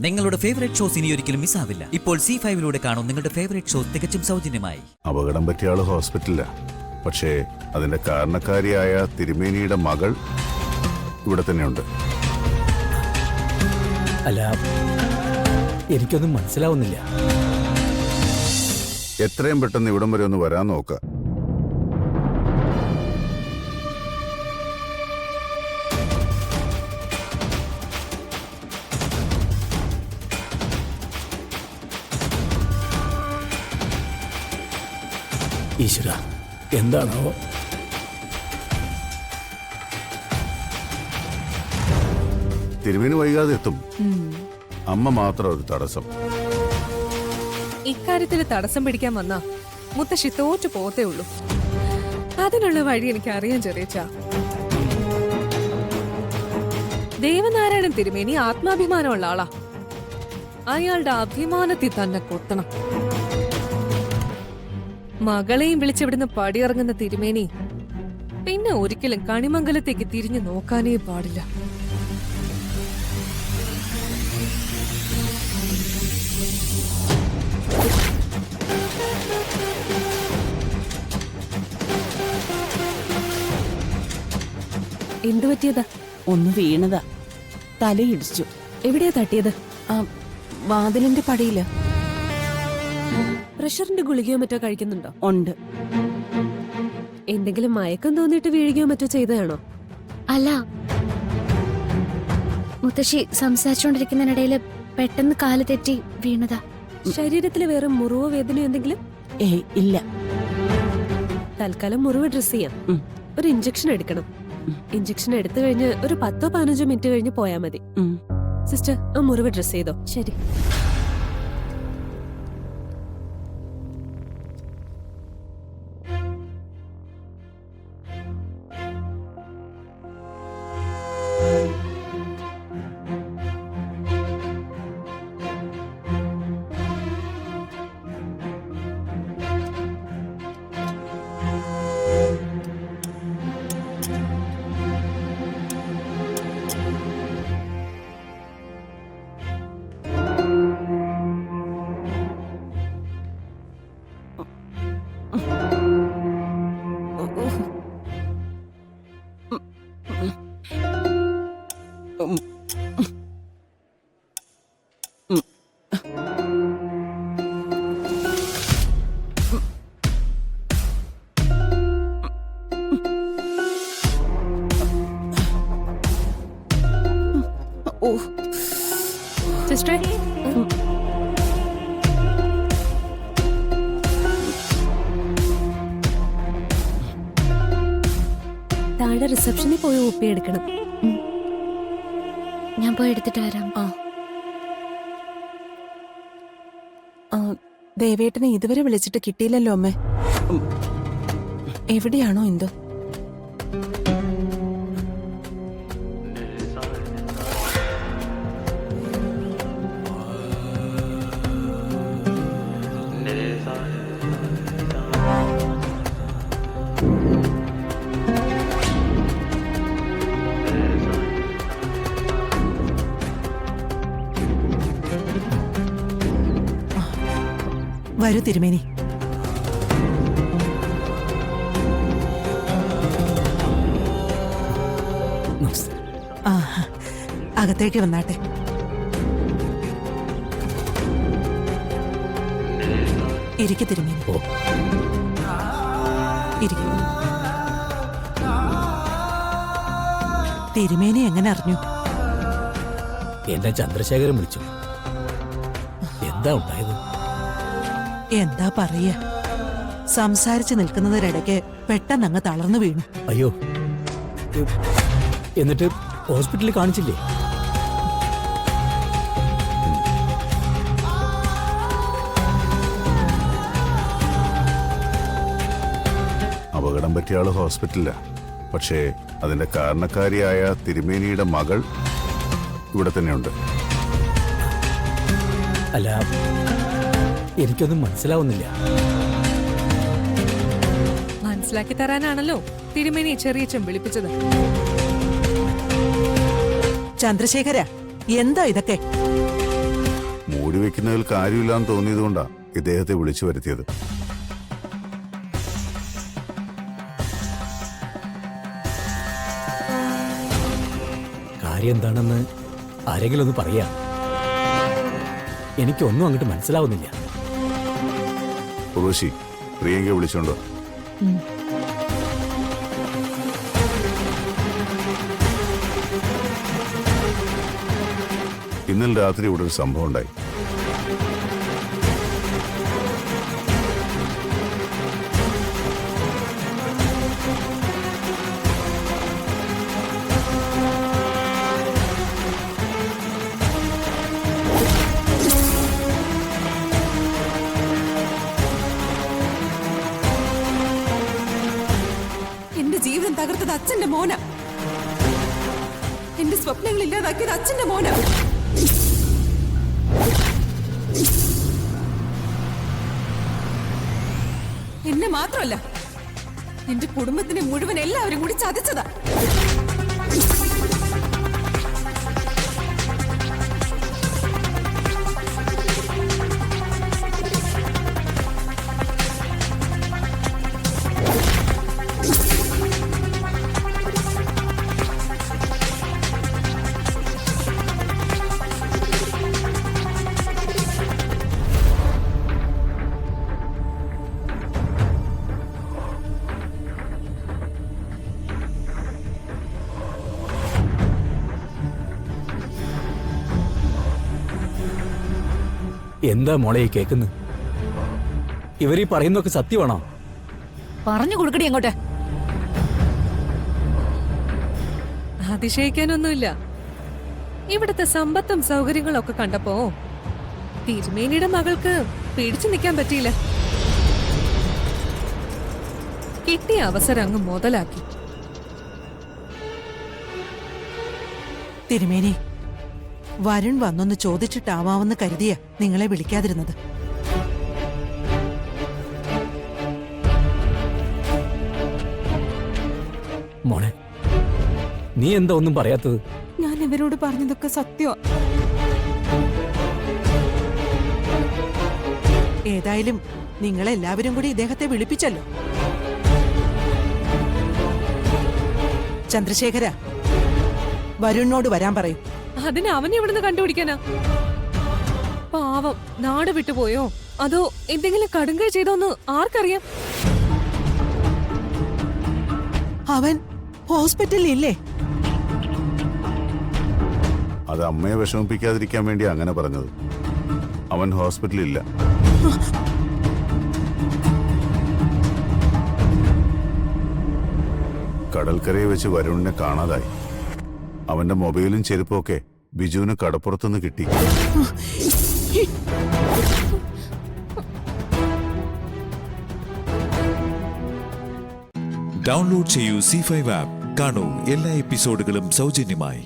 നിങ്ങളുടെ favourite shows ഇനി ഒരിക്കലും മിസ്സാവില്ല. ഇപ്പോൾ C5 കാണും നിങ്ങളുടെ ഫേവറേറ്റ് ഷോസ് തികച്ചും സൗജന്യമായി. അപകടം പറ്റിയ ആള് ഹോസ്പിറ്റലില്ല. പക്ഷേ അതിന്റെ കാരണക്കാരിയായ തിരുമേനിയുടെ മകൾ ഇവിടെ തന്നെയുണ്ട്. അല്ല, എനിക്കൊന്നും മനസ്സിലാവുന്നില്ല. എത്രയും പെട്ടെന്ന് ഇവിടം വരെ ഒന്ന് വരാൻ നോക്ക. ഈശ്വര, എന്താണോ? തിരുമേനി വൈകാതെ എത്തും. അമ്മ മാത്രം ഒരു തടസ്സം. ഇക്കാര്യത്തിൽ തടസ്സം പിടിക്കാൻ വന്നാ മുത്തശ്ശി തോറ്റു പോത്തേ ഉള്ളൂ. അതിനുള്ള വഴി എനിക്ക് അറിയാൻ ചെറിയച്ച. ദേവനാരായണൻ തിരുമേനി ആത്മാഭിമാനമുള്ള ആളാ. അയാളുടെ അഭിമാനത്തിൽ തന്നെ കൊത്തണം. മകളെയും വിളിച്ചിവിടുന്ന് പടിയിറങ്ങുന്ന തിരുമേനി പിന്നെ ഒരിക്കലും കണിമംഗലത്തേക്ക് തിരിഞ്ഞു നോക്കാനേ പാടില്ല. എന്തു പറ്റിയതാ? ഒന്ന് വീണതാ, തലയിടിച്ചു. എവിടെയാ തട്ടിയത്? വാതിലിന്റെ പടിയില്. പ്രഷറിന്റെ ഗുളികയോ മറ്റോ കഴിക്കുന്നുണ്ടോ? ഉണ്ട്. എന്തെങ്കിലും മയക്കം തോന്നിയിട്ട് വീഴുകയോ മറ്റോ ചെയ്തതാണോ? അല്ല, മുത്തശ്ശി സംസാരിച്ചുകൊണ്ടിരിക്കുന്നതിനിടയില് പെട്ടെന്ന് കാല് തെറ്റി വീണതാ. ശരീരത്തില് വേറെ മുറിവോ വേദനയോ എന്തെങ്കിലും? ഏയ് ഇല്ല. തൽക്കാലം മുറിവ് ഡ്രസ് ചെയ്യാം. ഒരു ഇഞ്ചക്ഷൻ എടുക്കണം. ഇഞ്ചക്ഷൻ എടുത്തു കഴിഞ്ഞ് ഒരു 10-15 മിനിറ്റ് കഴിഞ്ഞ് പോയാ മതി. സിസ്റ്റർ, ആ മുറിവ് ഡ്രസ് ചെയ്തോ? ശരി. സിസ്റ്റർ, താഴെ റിസപ്ഷനിൽ പോയി ഒപ്പി എടുക്കണം. ഞാൻ പോയി എടുത്തിട്ട് വരാം. ദേവേട്ടനെ ഇതുവരെ വിളിച്ചിട്ട് കിട്ടിയില്ലല്ലോ അമ്മേ. എവിടെയാണോ എന്തോ. വരൂ തിരുമേനി. അകത്തേക്ക് വന്നാട്ടെ. ഇരിക്കു തിരുമേനി. ഇരിക്കൂ. തിരുമേനി എങ്ങനെ അറിഞ്ഞു? എന്നെ ചന്ദ്രശേഖരൻ വിളിച്ചു. എന്താ ഉണ്ടായത്? എന്താ പറയ, സംസാരിച്ചു നിൽക്കുന്നതിനിടയ്ക്ക് പെട്ടെന്ന് അങ്ങ് തളർന്നു വീണു. അയ്യോ, എന്നിട്ട് ഹോസ്പിറ്റലിൽ കാണിച്ചില്ലേ? അപകടം പറ്റിയ ആള് ഹോസ്പിറ്റലില്ല. പക്ഷേ അതിന്റെ കാരണക്കാരിയായ തിരുമേനിയുടെ മകൾ ഇവിടെ തന്നെയുണ്ട്. അല്ല, എനിക്കൊന്നും മനസ്സിലാവുന്നില്ല. മനസ്സിലാക്കി തരാനാണല്ലോ തിരുമേനി ചെറിയച്ചൻ വിളിപ്പിച്ചത്. ചന്ദ്രശേഖര, എന്താ ഇതൊക്കെ? വെക്കുന്നതിൽ കാര്യമില്ലാന്ന് തോന്നിയതുകൊണ്ടാ ഇദ്ദേഹത്തെ വിളിച്ചു വരുത്തിയത്. കാര്യം എന്താണെന്ന് ആരെങ്കിലും ഒന്ന് പറയാ. എനിക്കൊന്നും അങ്ങോട്ട് മനസ്സിലാവുന്നില്ല. ഉർവശി, പ്രിയങ്കയെ വിളിച്ചോണ്ടോ. ഇന്നലെ രാത്രി ഇവിടെ ഒരു സംഭവം ഉണ്ടായി. എന്റെ ജീവിതം തകർത്തത് അച്ഛന്റെ മോന. എന്റെ സ്വപ്നങ്ങൾ ഇല്ലാതാക്കിയത് അച്ഛന്റെ മോന. എന്നെ മാത്രമല്ല, എന്റെ കുടുംബത്തിനെ മുഴുവൻ എല്ലാവരും കൂടി ചതിച്ചതാ. എന്താ മോളെ ഈ കേൾക്കുന്നത്? ഇവരീ പറയുന്നൊക്കെ സത്യമാണോ? പറഞ്ഞു കൊടുക്കടി അങ്ങോട്ട്. അതിശയിക്കാനൊന്നുമില്ല. ഇവിടുത്തെ സമ്പത്തും സൗകര്യങ്ങളും ഒക്കെ കണ്ടപ്പോ തിരുമേനിയുടെ മകൾക്ക് പിടിച്ചു നിൽക്കാൻ പറ്റിയില്ല. കിട്ടിയ അവസരം അങ്ങ് മുതലാക്കി. തിരുമേനി, വരുൺ വന്നൊന്ന് ചോദിച്ചിട്ടാവാമെന്ന് കരുതിയ നിങ്ങളെ വിളിക്കാതിരുന്നത്. മോളെ, നീ എന്താ ഒന്നും പറയാത്തത്? ഞാൻ ഇവരോട് പറഞ്ഞതൊക്കെ സത്യം. ഏതായാലും നിങ്ങളെല്ലാവരും കൂടി ഇദ്ദേഹത്തെ വിളിപ്പിച്ചല്ലോ. ചന്ദ്രശേഖര, വരുണിനോട് വരാൻ പറയൂ. അതിന് അവനെ എവിടുന്ന് കണ്ടുപിടിക്കാനാ? പാവം നാട് വിട്ടുപോയോ അതോ എന്തെങ്കിലും കടുങ്കൈ ചെയ്തോന്ന് ആർക്കറിയാം? അവൻ ഹോസ്പിറ്റലിൽ ഇല്ലേ? അത് അമ്മയെ വിഷമിപ്പിക്കാതിരിക്കാൻ വേണ്ടി അങ്ങനെ പറഞ്ഞത്. അവൻ ഹോസ്പിറ്റലില്ല. കടൽക്കരയെ വെച്ച് വരുണിനെ കാണാതായി. അവന്റെ മൊബൈലും ചെരുപ്പും ഒക്കെ ബിജുവിന് കടപ്പുറത്തുനിന്ന് കിട്ടി. ഡൗൺലോഡ് ചെയ്യൂ C5 ആപ്പ്. കാണൂ എല്ലാ എപ്പിസോഡുകളും സൗജന്യമായി.